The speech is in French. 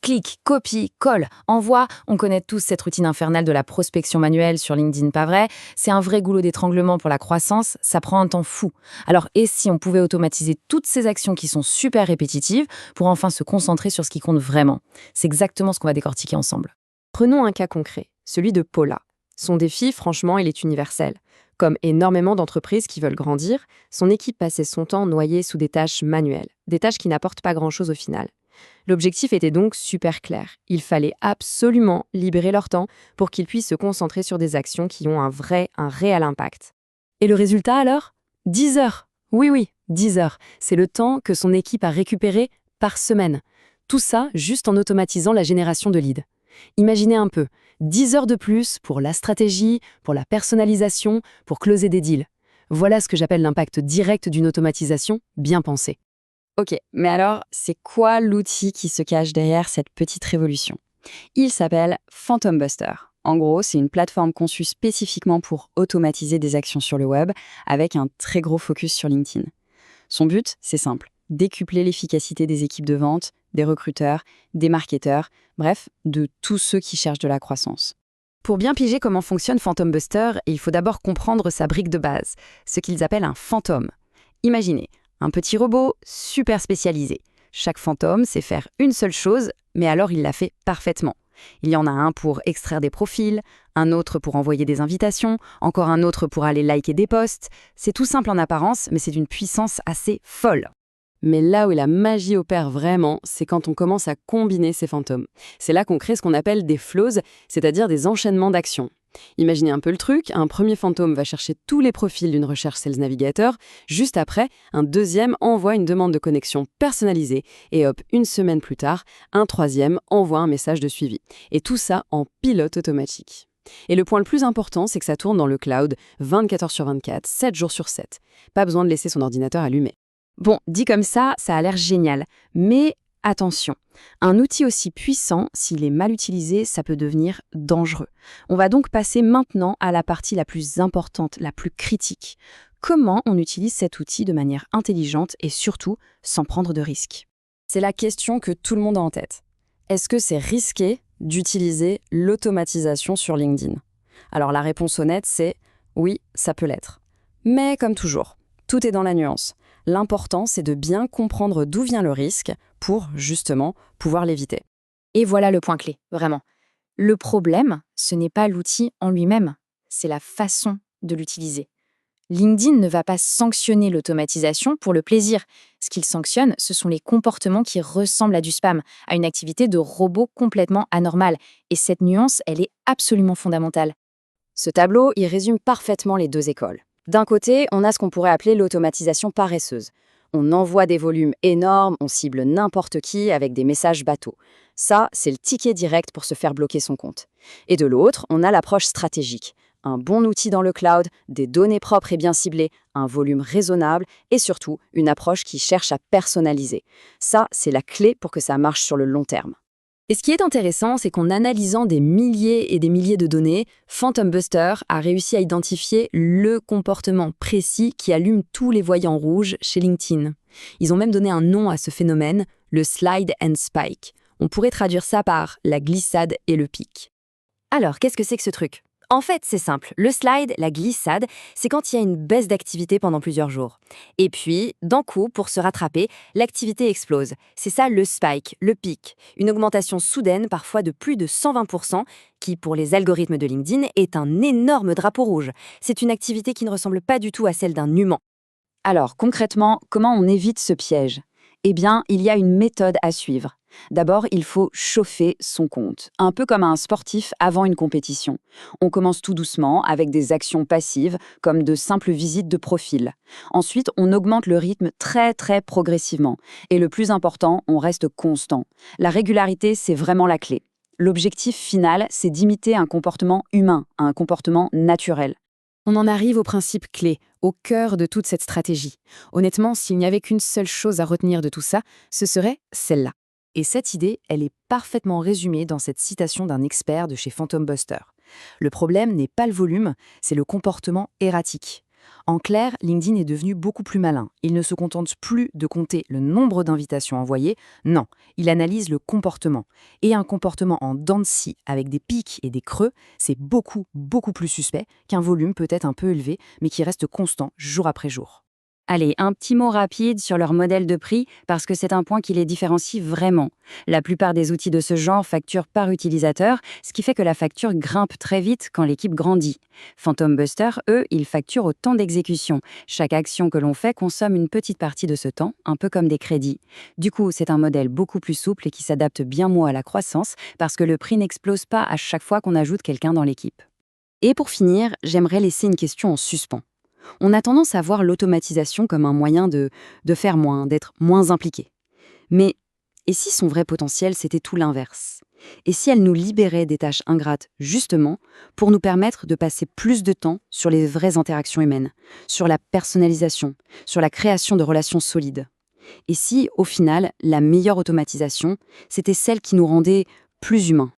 Clic, copie, colle, envoie. On connaît tous cette routine infernale de la prospection manuelle sur LinkedIn, pas vrai? C'est un vrai goulot d'étranglement pour la croissance, ça prend un temps fou. Alors, et si on pouvait automatiser toutes ces actions qui sont super répétitives pour enfin se concentrer sur ce qui compte vraiment? C'est exactement ce qu'on va décortiquer ensemble. Prenons un cas concret, celui de Paula. Son défi, franchement, il est universel. Comme énormément d'entreprises qui veulent grandir, son équipe passait son temps noyée sous des tâches manuelles, des tâches qui n'apportent pas grand-chose au final. L'objectif était donc super clair. Il fallait absolument libérer leur temps pour qu'ils puissent se concentrer sur des actions qui ont un réel impact. Et le résultat alors? 10 heures. Oui, 10 heures. C'est le temps que son équipe a récupéré par semaine. Tout ça juste en automatisant la génération de leads. Imaginez un peu, 10 heures de plus pour la stratégie, pour la personnalisation, pour closer des deals. Voilà ce que j'appelle l'impact direct d'une automatisation bien pensée. Ok, mais alors, c'est quoi l'outil qui se cache derrière cette petite révolution? Il s'appelle Phantom Buster. En gros, c'est une plateforme conçue spécifiquement pour automatiser des actions sur le web avec un très gros focus sur LinkedIn. Son but, c'est simple, décupler l'efficacité des équipes de vente, des recruteurs, des marketeurs, bref, de tous ceux qui cherchent de la croissance. Pour bien piger comment fonctionne Phantom Buster, il faut d'abord comprendre sa brique de base, ce qu'ils appellent un fantôme. Imaginez, un petit robot super spécialisé. Chaque fantôme sait faire une seule chose, mais alors il la fait parfaitement. Il y en a un pour extraire des profils, un autre pour envoyer des invitations, encore un autre pour aller liker des posts. C'est tout simple en apparence, mais c'est d'une puissance assez folle. Mais là où la magie opère vraiment, c'est quand on commence à combiner ces fantômes. C'est là qu'on crée ce qu'on appelle des flows, c'est-à-dire des enchaînements d'actions. Imaginez un peu le truc, un premier fantôme va chercher tous les profils d'une recherche Sales Navigator, juste après, un deuxième envoie une demande de connexion personnalisée, et hop, une semaine plus tard, un troisième envoie un message de suivi. Et tout ça en pilote automatique. Et le point le plus important, c'est que ça tourne dans le cloud 24 heures sur 24, 7 jours sur 7. Pas besoin de laisser son ordinateur allumé. Bon, dit comme ça a l'air génial, mais attention, un outil aussi puissant, s'il est mal utilisé, ça peut devenir dangereux. On va donc passer maintenant à la partie la plus importante, la plus critique. Comment on utilise cet outil de manière intelligente et surtout sans prendre de risques? C'est la question que tout le monde a en tête. Est-ce que c'est risqué d'utiliser l'automatisation sur LinkedIn? Alors la réponse honnête, c'est oui, ça peut l'être. Mais comme toujours, tout est dans la nuance. L'important, c'est de bien comprendre d'où vient le risque pour, justement, pouvoir l'éviter. Et voilà le point clé, vraiment. Le problème, ce n'est pas l'outil en lui-même, c'est la façon de l'utiliser. LinkedIn ne va pas sanctionner l'automatisation pour le plaisir. Ce qu'il sanctionne, ce sont les comportements qui ressemblent à du spam, à une activité de robot complètement anormale. Et cette nuance, elle est absolument fondamentale. Ce tableau, il résume parfaitement les deux écoles. D'un côté, on a ce qu'on pourrait appeler l'automatisation paresseuse. On envoie des volumes énormes, on cible n'importe qui avec des messages bateaux. Ça, c'est le ticket direct pour se faire bloquer son compte. Et de l'autre, on a l'approche stratégique. Un bon outil dans le cloud, des données propres et bien ciblées, un volume raisonnable et surtout une approche qui cherche à personnaliser. Ça, c'est la clé pour que ça marche sur le long terme. Et ce qui est intéressant, c'est qu'en analysant des milliers et des milliers de données, Phantom Buster a réussi à identifier le comportement précis qui allume tous les voyants rouges chez LinkedIn. Ils ont même donné un nom à ce phénomène, le slide and spike. On pourrait traduire ça par la glissade et le pic. Alors, qu'est-ce que c'est que ce truc ? En fait, c'est simple. Le slide, la glissade, c'est quand il y a une baisse d'activité pendant plusieurs jours. Et puis, d'un coup, pour se rattraper, l'activité explose. C'est ça le spike, le pic. Une augmentation soudaine, parfois de plus de 120%, qui, pour les algorithmes de LinkedIn, est un énorme drapeau rouge. C'est une activité qui ne ressemble pas du tout à celle d'un humain. Alors, concrètement, comment on évite ce piège ? Eh bien, il y a une méthode à suivre. D'abord, il faut chauffer son compte, un peu comme un sportif avant une compétition. On commence tout doucement avec des actions passives, comme de simples visites de profil. Ensuite, on augmente le rythme très progressivement. Et le plus important, on reste constant. La régularité, c'est vraiment la clé. L'objectif final, c'est d'imiter un comportement humain, un comportement naturel. On en arrive au principe clé, au cœur de toute cette stratégie. Honnêtement, s'il n'y avait qu'une seule chose à retenir de tout ça, ce serait celle-là. Et cette idée, elle est parfaitement résumée dans cette citation d'un expert de chez Phantom Buster. Le problème n'est pas le volume, c'est le comportement erratique. En clair, LinkedIn est devenu beaucoup plus malin. Il ne se contente plus de compter le nombre d'invitations envoyées, non, il analyse le comportement. Et un comportement en dents de scie, avec des pics et des creux, c'est beaucoup, beaucoup plus suspect qu'un volume peut-être un peu élevé, mais qui reste constant jour après jour. Allez, un petit mot rapide sur leur modèle de prix, parce que c'est un point qui les différencie vraiment. La plupart des outils de ce genre facturent par utilisateur, ce qui fait que la facture grimpe très vite quand l'équipe grandit. Phantom Buster, eux, ils facturent au temps d'exécution. Chaque action que l'on fait consomme une petite partie de ce temps, un peu comme des crédits. Du coup, c'est un modèle beaucoup plus souple et qui s'adapte bien moins à la croissance, parce que le prix n'explose pas à chaque fois qu'on ajoute quelqu'un dans l'équipe. Et pour finir, j'aimerais laisser une question en suspens. On a tendance à voir l'automatisation comme un moyen de faire moins, d'être moins impliqué. Mais et si son vrai potentiel, c'était tout l'inverse? Et si elle nous libérait des tâches ingrates, justement, pour nous permettre de passer plus de temps sur les vraies interactions humaines, sur la personnalisation, sur la création de relations solides? Et si, au final, la meilleure automatisation, c'était celle qui nous rendait plus humains,